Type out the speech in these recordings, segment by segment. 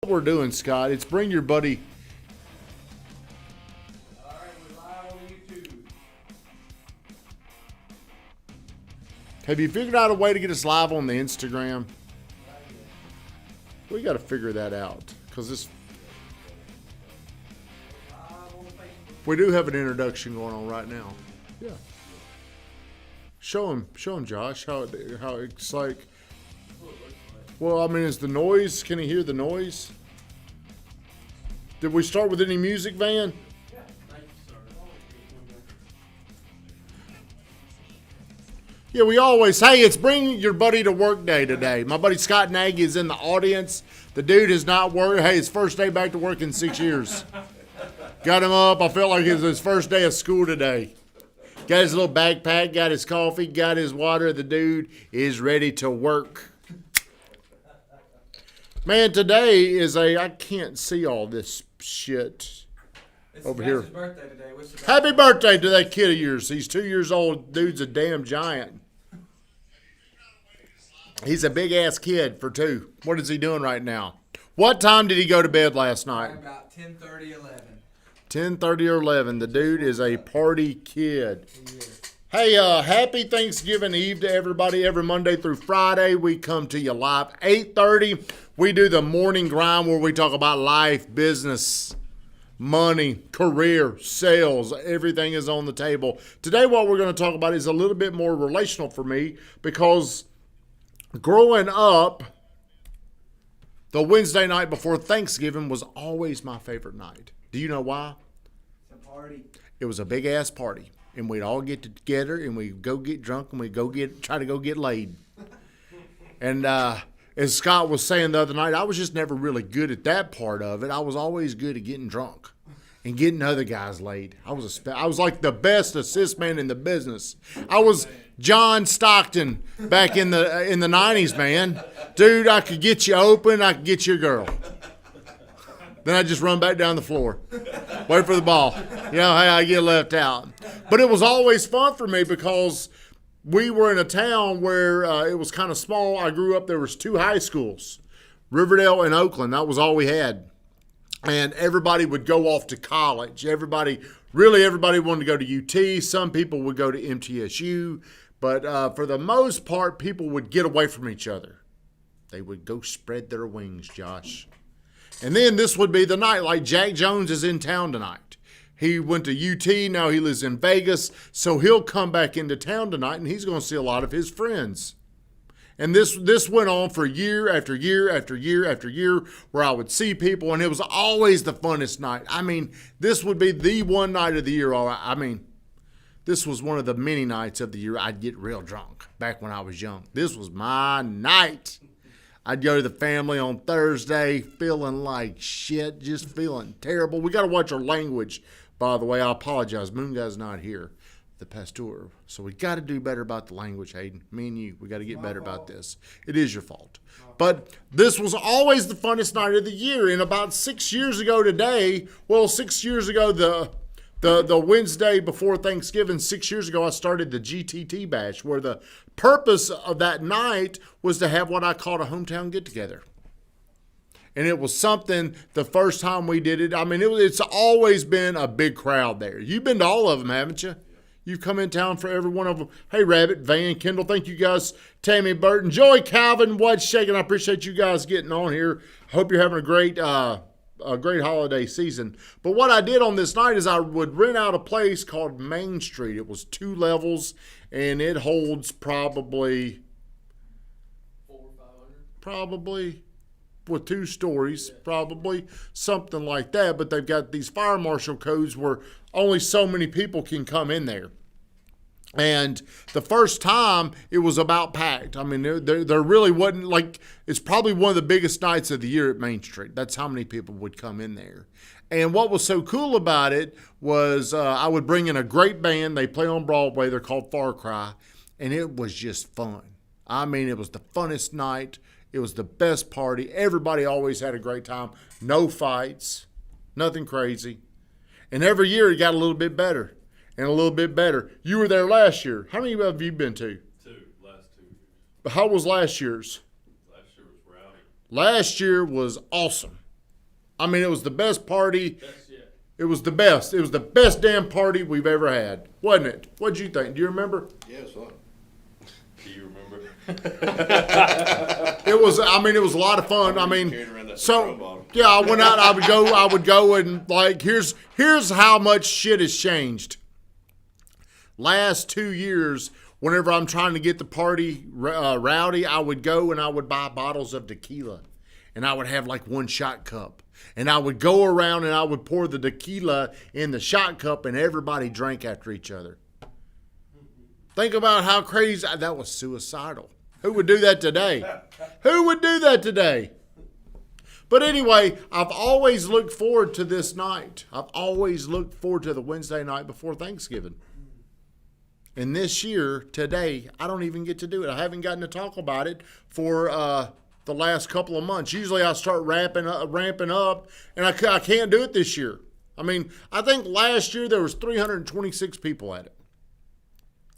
What we're doing, Scott, it's bring your buddy. All right, we're live on YouTube. Have you figured out a way to get us live on the Instagram? We got to figure that out because this. We do have an introduction going on right now. Yeah. Show him, Josh, how it's like. Well, I mean, is the noise? Can he hear the noise? Did we start with any music, Van? Yeah, Yeah, we always. Hey, it's bring your buddy to work day today. My buddy Scott Nagy is in the audience. The dude has not worked. Hey, his first day back to work in 6 years. Got him up. I felt like it was his first day of school today. Got his little backpack, got his coffee, got his water. The dude is ready to work. Man, today is I can't see all this shit over here. His birthday today. Happy birthday to that kid of yours. He's 2 years old. Dude's a damn giant. He's a big-ass kid for 2. What is he doing right now? What time did he go to bed last night? About 10:30, 11. 10:30 or 11. The dude is a party kid. Yeah. Hey, happy Thanksgiving Eve to everybody. Every Monday through Friday, we come to you live. 8:30, we do the morning grind where we talk about life, business, money, career, sales. Everything is on the table. Today, what we're going to talk about is a little bit more relational for me because growing up, the Wednesday night before Thanksgiving was always my favorite night. Do you know why? It's a party. It was a big-ass party. And we'd all get together, and we'd go get drunk, and we'd try to go get laid. And as Scott was saying the other night, I was just never really good at that part of it. I was always good at getting drunk and getting other guys laid. I was like the best assist man in the business. I was John Stockton back in the 90s, man. Dude, I could get you open, I could get you a girl. Then I just run back down the floor. Wait for the ball. You know, hey, I get left out. But it was always fun for me because we were in a town where it was kind of small. I grew up, there was 2 high schools, Riverdale and Oakland. That was all we had. And everybody would go off to college. Everybody wanted to go to UT. Some people would go to MTSU. But for the most part, people would get away from each other. They would go spread their wings, Josh. And then this would be the night, like Jack Jones is in town tonight. He went to UT, now he lives in Vegas, so he'll come back into town tonight, and he's going to see a lot of his friends. And this went on for year after year after year after year, where I would see people, and it was always the funnest night. I mean, this would be the one night of the year. I mean, this was one of the many nights of the year I'd get real drunk back when I was young. This was my night. I'd go to the family on Thursday feeling like shit, just feeling terrible. We got to watch our language, by the way. I apologize. Moon Guy's not here, the pastor. So we got to do better about the language, Hayden. Me and you, we got to get better about this. It is your fault. But this was always the funnest night of the year. And about 6 years ago today, 6 years ago, the Wednesday before Thanksgiving, 6 years ago, I started the GTT Bash, where the purpose of that night was to have what I called a hometown get-together. And it was something, the first time we did it, I mean, it's always been a big crowd there. You've been to all of them, haven't you? You've come in town for every one of them. Hey, Rabbit, Van, Kendall, thank you guys. Tammy, Burton, Joy, Calvin, what's shaking? I appreciate you guys getting on here. Hope you're having a great holiday season. But what I did on this night is I would rent out a place called Main Street. It was 2 levels, and it holds probably 400 or 500. Probably with 2 stories, probably something like that. But they've got these fire marshal codes where only so many people can come in there. And the first time, it was about packed. I mean, there really wasn't, like, it's probably one of the biggest nights of the year at Main Street. That's how many people would come in there. And what was so cool about it was I would bring in a great band. They play on Broadway. They're called Far Cry. And it was just fun. I mean, it was the funnest night. It was the best party. Everybody always had a great time. No fights. Nothing crazy. And every year it got a little bit better. And a little bit better. You were there last year. How many have you been to? 2, last 2 years. But how was last year's? Last year was rowdy. Last year was awesome. I mean, it was the best party. Best yet. It was the best. It was the best damn party we've ever had, wasn't it? What'd you think? Do you remember? Yeah, it's fun. Do you remember? It was. I mean, it was a lot of fun. I mean, Carrying around that Patron so bottle. yeah, I went out. I would go, and like here's how much shit has changed. Last 2 years, whenever I'm trying to get the party rowdy, I would go and I would buy bottles of tequila, and I would have like one shot cup, and I would go around and I would pour the tequila in the shot cup, and everybody drank after each other. Think about how crazy that was. Suicidal. Who would do that today? Who would do that today? But anyway, I've always looked forward to this night. I've always looked forward to the Wednesday night before Thanksgiving. And this year, today, I don't even get to do it. I haven't gotten to talk about it for the last couple of months. Usually I start ramping up, and I can't do it this year. I mean, I think last year there was 326 people at it,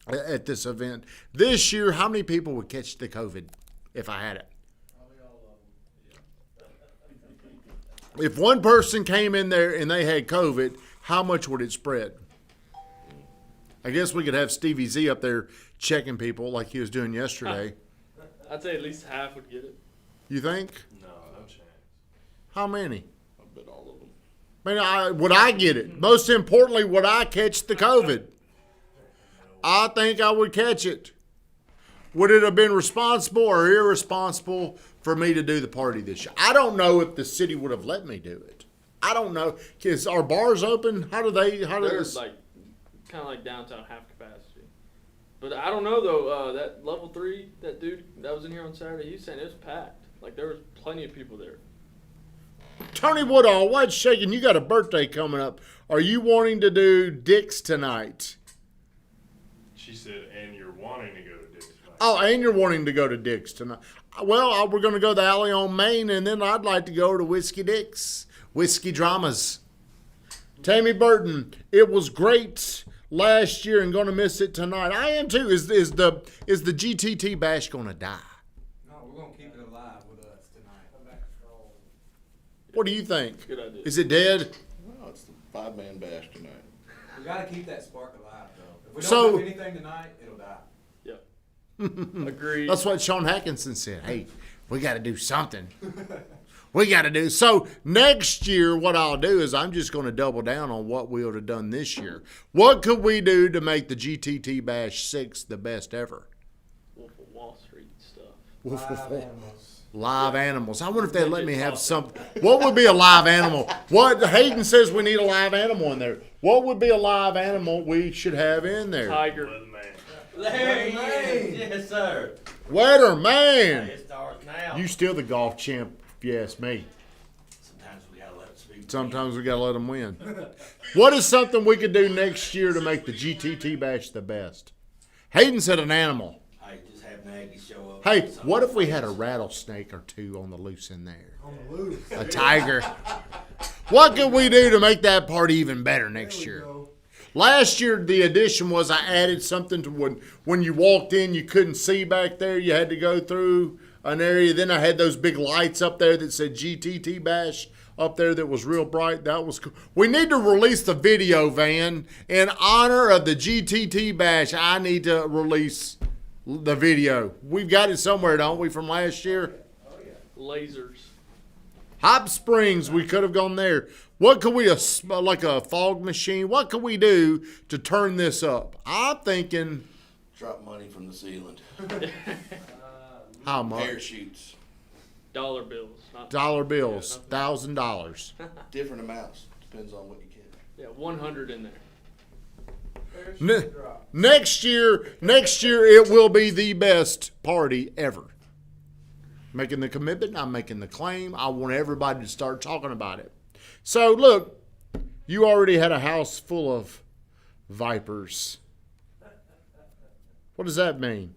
at this event. This year, how many people would catch the COVID if I had it? If one person came in there and they had COVID, how much would it spread? I guess we could have Stevie Z up there checking people like he was doing yesterday. I'd say at least half would get it. You think? No chance. How many? I bet all of them. I mean, would I get it? Most importantly, would I catch the COVID? I think I would catch it. Would it have been responsible or irresponsible for me to do the party this year? I don't know if the city would have let me do it. I don't know. Is our bars open? How do They're this? like kind of like downtown, half capacity. But I don't know though. That level 3, that dude that was in here on Saturday, he was saying it was packed. Like there was plenty of people there. Tony Woodall, what's shaking? You got a birthday coming up. Are you wanting to do Dick's tonight? She said, and you're wanting to go to Dick's tonight. Oh, and you're wanting to go to Dick's tonight. Well, we're going to go to the alley on Main, and then I'd like to go to Whiskey Dick's. Whiskey Dramas. Tammy Burton, it was great last year and going to miss it tonight. I am too. Is the GTT bash going to die? No, we're gonna keep it alive with us tonight. What do you think? Good idea. Is it dead? No, it's the 5-man bash tonight. We gotta keep that spark alive, though. If we So- don't do anything tonight, it'll die. Yep. Agreed. That's what Sean Hackinson said. Hey, we got to do something. We got to do. So next year, what I'll do is I'm just going to double down on what we would have done this year. What could we do to make the GTT Bash 6 the best ever? Wolf of Wall Street stuff. Live animals. Live animals. I wonder if they'd let me have some. What would be a live animal? What Hayden says we need a live animal in there. What would be a live animal we should have in there? Tiger. Weatherman. There he Hey. is. Yes, sir. Weather man. It's dark now. You still the golf champ, if you ask me. Sometimes we gotta let it speak. Sometimes we got to let them win. What is something we could do next year to make the GTT Bash the best? Hayden said an animal. Hey, just have Maggie show up. Hey, Some what of if the we had a friends. rattlesnake or two on the loose in there? On the loose. A tiger. What could we do to make that party even better next year? Last year, the addition was I added something to when you walked in, you couldn't see back there. You had to go through an area. Then I had those big lights up there that said GTT Bash up there that was real bright. That was cool. We need to release the video, Van. In honor of the GTT Bash, I need to release the video. We've got it somewhere, don't we, from last year? Lasers. Hot Springs, we could have gone there. What could we, like a fog machine, what could we do to turn this up? I'm thinking, Drop money from the ceiling. how much? Parachutes. Dollar bills. Not, Dollar bills, Yeah, $1,000. Different amounts. Depends on what you get. yeah, 100 in there. Ne- next year, it will be the best party ever. Making the commitment, I'm making the claim. I want everybody to start talking about it. So, look, you already had a house full of vipers. What does that mean?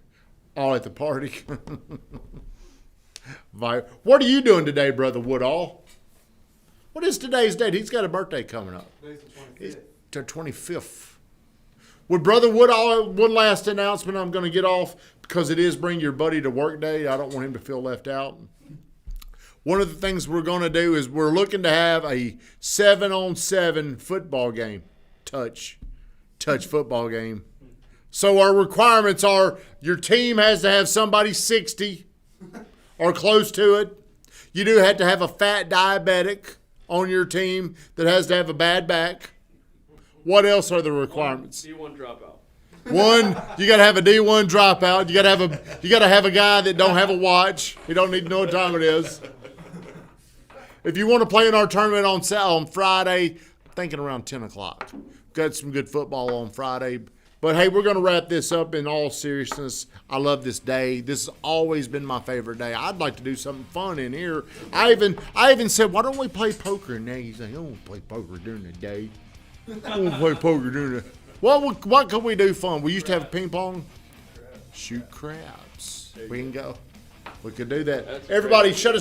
All at the party. What are you doing today, Brother Woodall? What is today's date? He's got a birthday coming up. Today's the 25th. The 25th. Would Brother Woodall, one last announcement I'm going to get off because it is Bring Your Buddy to Work Day. I don't want him to feel left out. one of the things we're going to do is we're looking to have a 7-on-7 football game, touch football game. So our requirements are your team has to have somebody 60 or close to it. You do have to have a fat diabetic on your team that has to have a bad back. What else are the requirements? D1 dropout. One, you got to have a D1 dropout. You got to have a guy that don't have a watch. He don't need to know what time it is. If you want to play in our tournament on Friday, I'm thinking around 10 o'clock. Got some good football on Friday. But, hey, we're going to wrap this up in all seriousness. I love this day. This has always been my favorite day. I'd like to do something fun in here. I even said, why don't we play poker? And Nagy's like, I don't want to play poker during the day. I want to play poker during the day. What could we do fun? We used to have a ping pong. Shoot crabs. We can go. We could do that. That's Everybody, great. shut us